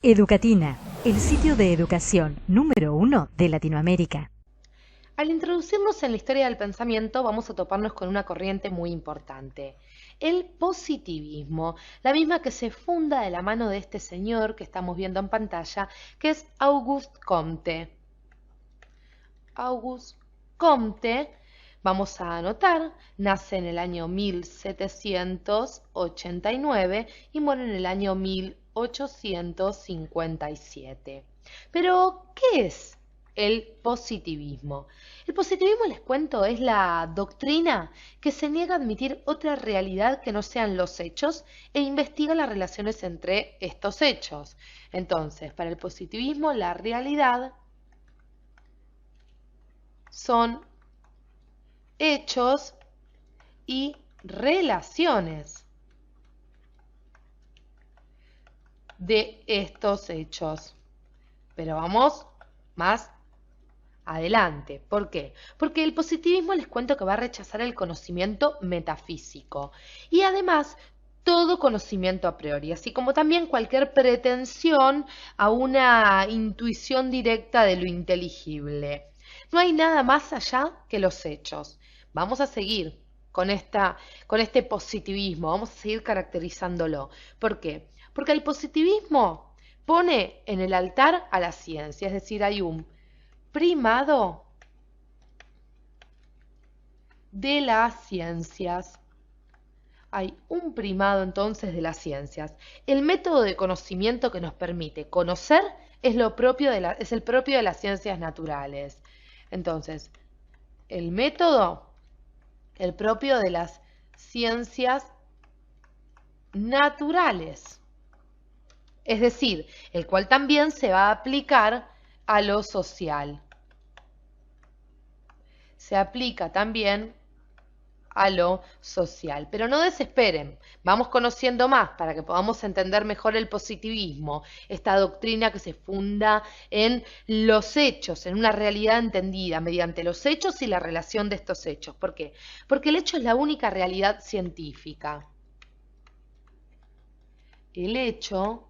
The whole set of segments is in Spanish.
Educatina, el sitio de educación número 1 de Latinoamérica. Al introducirnos en la historia del pensamiento, vamos a toparnos con una corriente muy importante, el positivismo, la misma que se funda de la mano de este señor que estamos viendo en pantalla, que es Auguste Comte. Auguste Comte, vamos a anotar, nace en el año 1789 y muere en el año 1857. Pero, ¿qué es el positivismo? El positivismo, les cuento, es la doctrina que se niega a admitir otra realidad que no sean los hechos e investiga las relaciones entre estos hechos. Entonces, para el positivismo, la realidad son hechos y relaciones de estos hechos. Pero vamos más adelante. ¿Por qué? Porque el positivismo, les cuento, que va a rechazar el conocimiento metafísico y además todo conocimiento a priori, así como también cualquier pretensión a una intuición directa de lo inteligible. No hay nada más allá que los hechos. Vamos a seguir con este positivismo, vamos a seguir caracterizándolo. ¿Por qué? Porque el positivismo pone en el altar a la ciencia, es decir, hay un primado de las ciencias. Hay un primado entonces de las ciencias. El método de conocimiento que nos permite conocer es el propio de las ciencias naturales. Entonces, el método, el propio de las ciencias naturales. Es decir, el cual también se va a aplicar a lo social. Se aplica también a lo social. Pero no desesperen, vamos conociendo más para que podamos entender mejor el positivismo, esta doctrina que se funda en los hechos, en una realidad entendida mediante los hechos y la relación de estos hechos. ¿Por qué? Porque el hecho es la única realidad científica. El hecho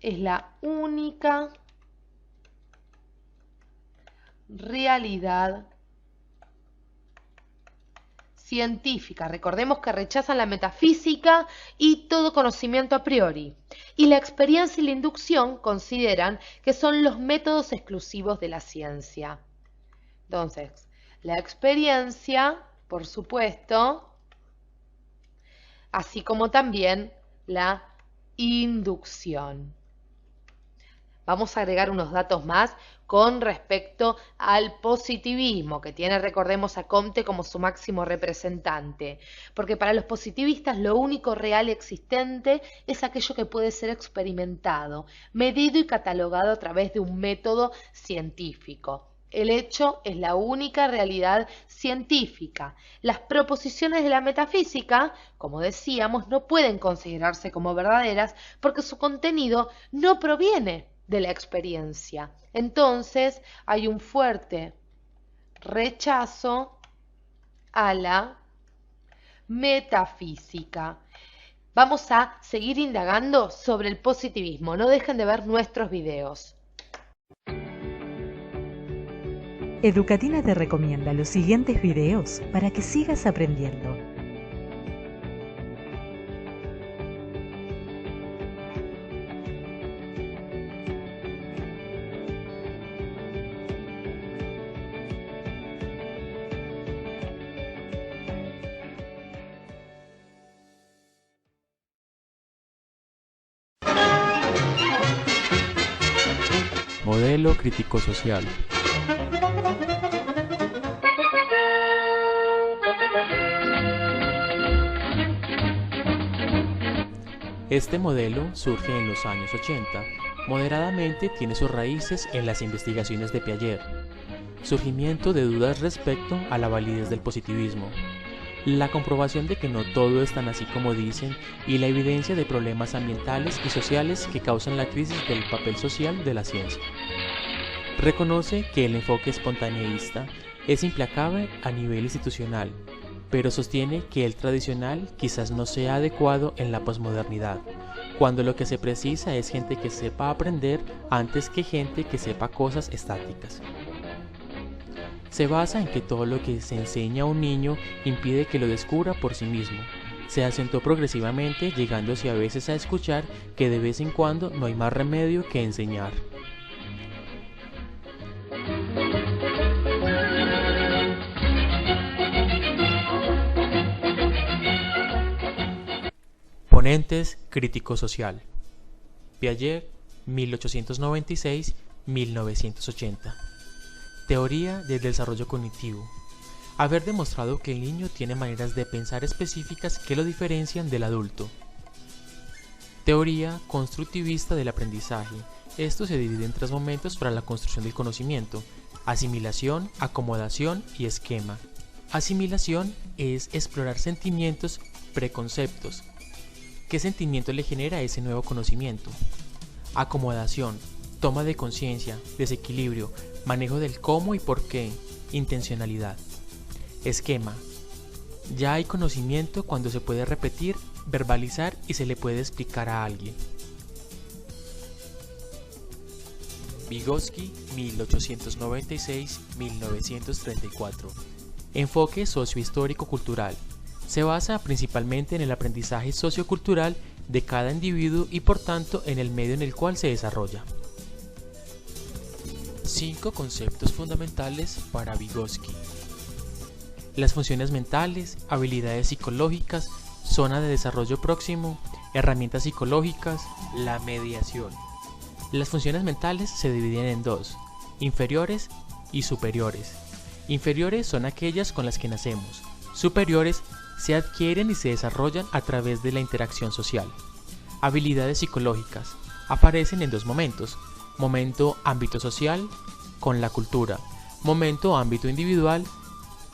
es la única realidad científica. Recordemos que rechazan la metafísica y todo conocimiento a priori. Y la experiencia y la inducción consideran que son los métodos exclusivos de la ciencia. Entonces, la experiencia, por supuesto, así como también la inducción. Vamos a agregar unos datos más con respecto al positivismo, que tiene, recordemos, a Comte como su máximo representante. Porque para los positivistas lo único real existente es aquello que puede ser experimentado, medido y catalogado a través de un método científico. El hecho es la única realidad científica. Las proposiciones de la metafísica, como decíamos, no pueden considerarse como verdaderas porque su contenido no proviene de la experiencia. Entonces, hay un fuerte rechazo a la metafísica. Vamos a seguir indagando sobre el positivismo. No dejen de ver nuestros videos. Educatina te recomienda los siguientes videos para que sigas aprendiendo. Modelo crítico social. Este modelo surge en los años 80, moderadamente tiene sus raíces en las investigaciones de Piaget, surgimiento de dudas respecto a la validez del positivismo, la comprobación de que no todo es tan así como dicen y la evidencia de problemas ambientales y sociales que causan la crisis del papel social de la ciencia. Reconoce que el enfoque espontaneísta es implacable a nivel institucional, pero sostiene que el tradicional quizás no sea adecuado en la posmodernidad, cuando lo que se precisa es gente que sepa aprender antes que gente que sepa cosas estáticas. Se basa en que todo lo que se enseña a un niño impide que lo descubra por sí mismo. Se asentó progresivamente, llegándose a veces a escuchar que de vez en cuando no hay más remedio que enseñar. Ponentes crítico-social. Piaget, 1896-1980. Teoría del desarrollo cognitivo. Haber demostrado que el niño tiene maneras de pensar específicas que lo diferencian del adulto. Teoría constructivista del aprendizaje. Esto se divide en 3 momentos para la construcción del conocimiento: asimilación, acomodación y esquema. Asimilación es explorar sentimientos, preconceptos. ¿Qué sentimiento le genera ese nuevo conocimiento? Acomodación, toma de conciencia, desequilibrio, manejo del cómo y por qué, intencionalidad. Esquema, ya hay conocimiento cuando se puede repetir, verbalizar y se le puede explicar a alguien. Vygotsky, 1896-1934. Enfoque sociohistórico-cultural. Se basa principalmente en el aprendizaje sociocultural de cada individuo y por tanto en el medio en el cual se desarrolla. 5 conceptos fundamentales para Vygotsky. Las funciones mentales, habilidades psicológicas, zona de desarrollo próximo, herramientas psicológicas, la mediación. Las funciones mentales se dividen en 2, inferiores y superiores. Inferiores son aquellas con las que nacemos, superiores se adquieren y se desarrollan a través de la interacción social. Habilidades psicológicas aparecen en 2 momentos: momento ámbito social, con la cultura; momento ámbito individual,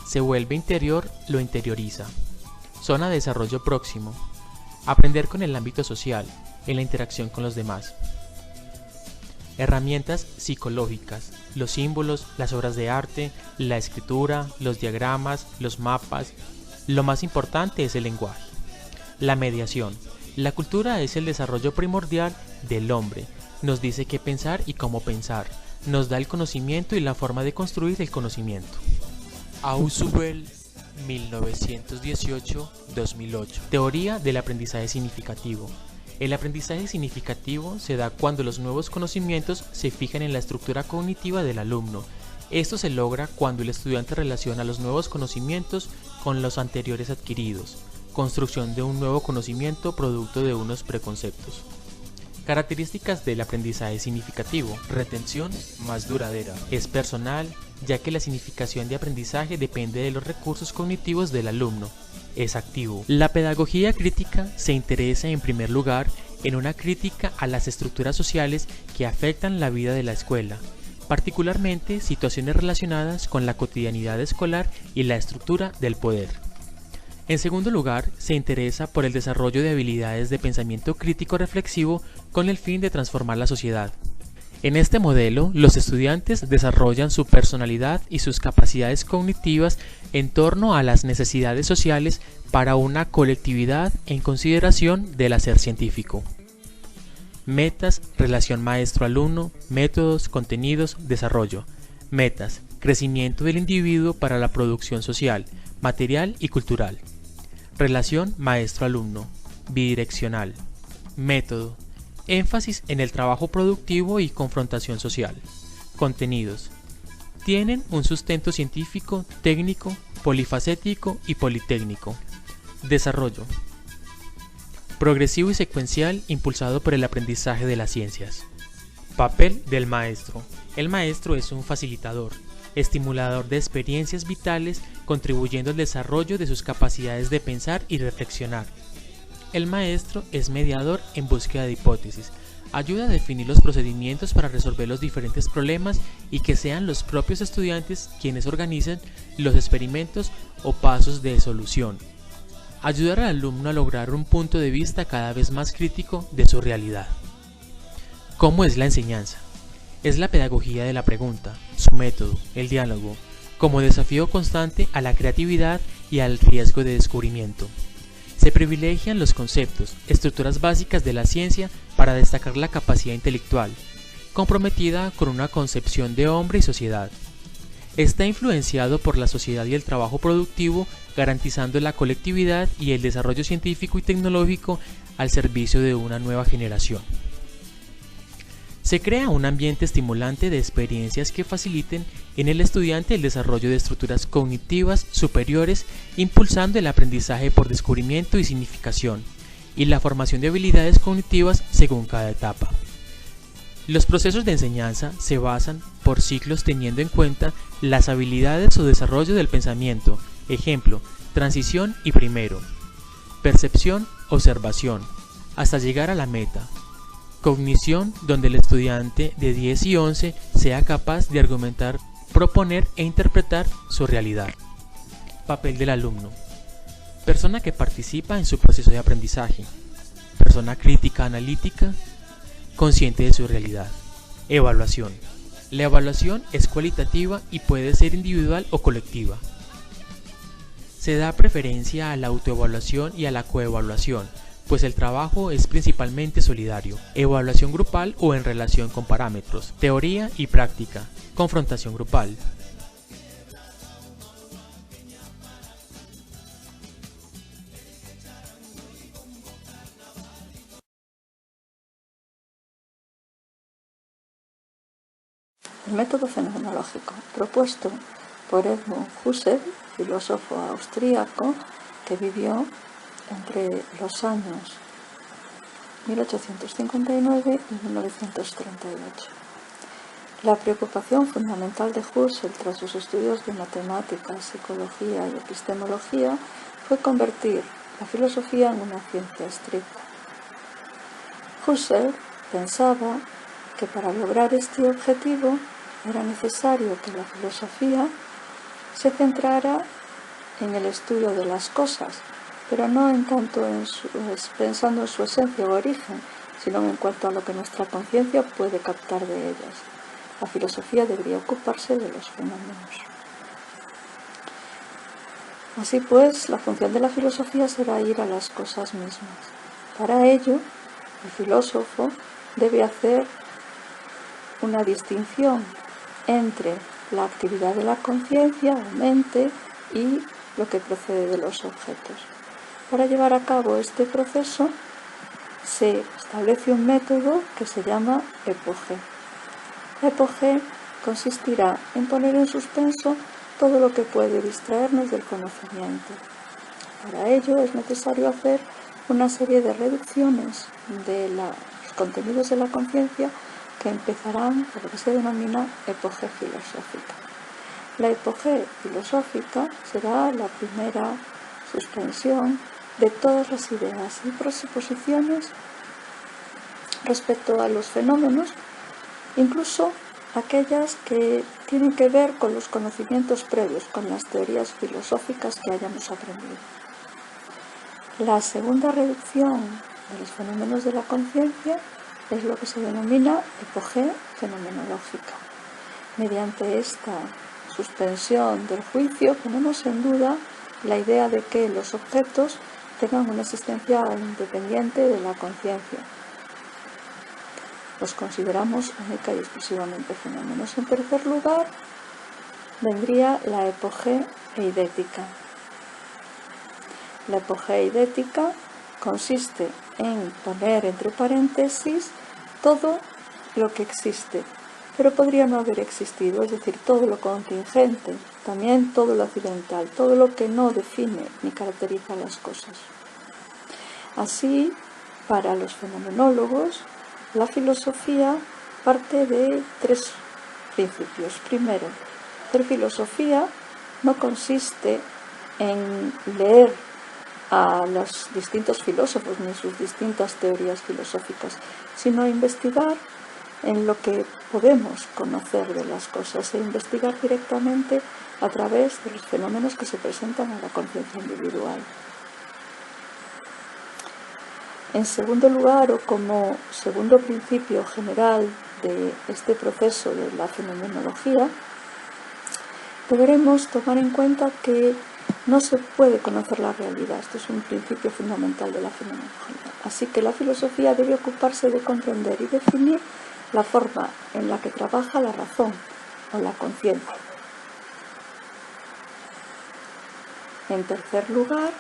se vuelve interior, lo interioriza. Zona de desarrollo próximo, aprender con el ámbito social, en la interacción con los demás. Herramientas psicológicas, los símbolos, las obras de arte, la escritura, los diagramas, los mapas. Lo más importante es el lenguaje. La mediación. La cultura es el desarrollo primordial del hombre. Nos dice qué pensar y cómo pensar. Nos da el conocimiento y la forma de construir el conocimiento. Ausubel, 1918-2008. Teoría del aprendizaje significativo. El aprendizaje significativo se da cuando los nuevos conocimientos se fijan en la estructura cognitiva del alumno. Esto se logra cuando el estudiante relaciona los nuevos conocimientos con los anteriores adquiridos, construcción de un nuevo conocimiento producto de unos preconceptos. Características del aprendizaje significativo. Retención más duradera. Es personal, ya que la significación de aprendizaje depende de los recursos cognitivos del alumno. Es activo. La pedagogía crítica se interesa en primer lugar en una crítica a las estructuras sociales que afectan la vida de la escuela, particularmente situaciones relacionadas con la cotidianidad escolar y la estructura del poder. En segundo lugar, se interesa por el desarrollo de habilidades de pensamiento crítico reflexivo con el fin de transformar la sociedad. En este modelo, los estudiantes desarrollan su personalidad y sus capacidades cognitivas en torno a las necesidades sociales para una colectividad en consideración del hacer científico. Metas, relación maestro-alumno, métodos, contenidos, desarrollo. Metas, crecimiento del individuo para la producción social, material y cultural. Relación maestro-alumno, bidireccional. Método, énfasis en el trabajo productivo y confrontación social. Contenidos, tienen un sustento científico, técnico, polifacético y politécnico. Desarrollo, progresivo y secuencial impulsado por el aprendizaje de las ciencias. Papel del maestro. El maestro es un facilitador, estimulador de experiencias vitales, contribuyendo al desarrollo de sus capacidades de pensar y reflexionar. El maestro es mediador en búsqueda de hipótesis, ayuda a definir los procedimientos para resolver los diferentes problemas y que sean los propios estudiantes quienes organicen los experimentos o pasos de solución. Ayudar al alumno a lograr un punto de vista cada vez más crítico de su realidad. ¿Cómo es la enseñanza? Es la pedagogía de la pregunta, su método, el diálogo, como desafío constante a la creatividad y al riesgo de descubrimiento. Se Se privilegian los conceptos, estructuras básicas de la ciencia para destacar la capacidad intelectual, comprometida con una concepción de hombre y sociedad. Está influenciado por la sociedad y el trabajo productivo, garantizando la colectividad y el desarrollo científico y tecnológico al servicio de una nueva generación. Se crea un ambiente estimulante de experiencias que faciliten en el estudiante el desarrollo de estructuras cognitivas superiores, impulsando el aprendizaje por descubrimiento y significación, y la formación de habilidades cognitivas según cada etapa. Los procesos de enseñanza se basan por ciclos teniendo en cuenta las habilidades o desarrollo del pensamiento, ejemplo, transición y primero, percepción, observación, hasta llegar a la meta, cognición, donde el estudiante de 10 y 11 sea capaz de argumentar, proponer e interpretar su realidad. Papel del alumno. Persona que participa en su proceso de aprendizaje. Persona crítica, analítica, consciente de su realidad. Evaluación. La evaluación es cualitativa y puede ser individual o colectiva. Se da preferencia a la autoevaluación y a la coevaluación, pues el trabajo es principalmente solidario. Evaluación grupal o en relación con parámetros. Teoría y práctica. Confrontación grupal. El método fenomenológico, propuesto por Edmund Husserl, filósofo austríaco que vivió entre los años 1859 y 1938. La preocupación fundamental de Husserl tras sus estudios de matemáticas, psicología y epistemología fue convertir la filosofía en una ciencia estricta. Husserl pensaba que para lograr este objetivo era necesario que la filosofía se centrara en el estudio de las cosas, pero no en tanto pensando en su esencia o origen, sino en cuanto a lo que nuestra conciencia puede captar de ellas. La filosofía debería ocuparse de los fenómenos. Así pues, la función de la filosofía será ir a las cosas mismas. Para ello, el filósofo debe hacer una distinción entre la actividad de la conciencia o mente y lo que procede de los objetos. Para llevar a cabo este proceso se establece un método que se llama epogé. La epogé consistirá en poner en suspenso todo lo que puede distraernos del conocimiento. Para ello es necesario hacer una serie de reducciones de los contenidos de la conciencia que empezarán por lo que se denomina epogé filosófica. La epogé filosófica será la primera suspensión de todas las ideas y presuposiciones respecto a los fenómenos, incluso aquellas que tienen que ver con los conocimientos previos, con las teorías filosóficas que hayamos aprendido. La segunda reducción de los fenómenos de la conciencia es lo que se denomina epogé fenomenológica. Mediante esta suspensión del juicio ponemos en duda la idea de que los objetos tengan una existencia independiente de la conciencia. Los consideramos única y exclusivamente fenómenos. En tercer lugar, vendría la epogé eidética. La epogé eidética consiste en poner entre paréntesis todo lo que existe, pero podría no haber existido, es decir, todo lo contingente, también todo lo accidental, todo lo que no define ni caracteriza las cosas. Así, para los fenomenólogos, la filosofía parte de tres principios. Primero, hacer filosofía no consiste en leer a los distintos filósofos ni sus distintas teorías filosóficas, sino investigar en lo que podemos conocer de las cosas e investigar directamente a través de los fenómenos que se presentan a la conciencia individual. En segundo lugar, o como segundo principio general de este proceso de la fenomenología, deberemos tomar en cuenta que no se puede conocer la realidad. Esto es un principio fundamental de la fenomenología. Así que la filosofía debe ocuparse de comprender y definir la forma en la que trabaja la razón o la conciencia. En tercer lugar,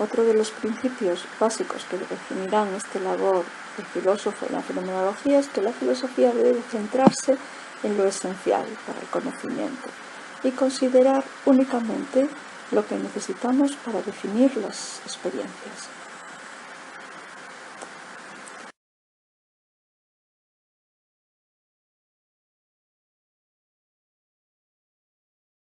otro de los principios básicos que definirán esta labor del filósofo en la fenomenología es que la filosofía debe centrarse en lo esencial para el conocimiento y considerar únicamente lo que necesitamos para definir las experiencias.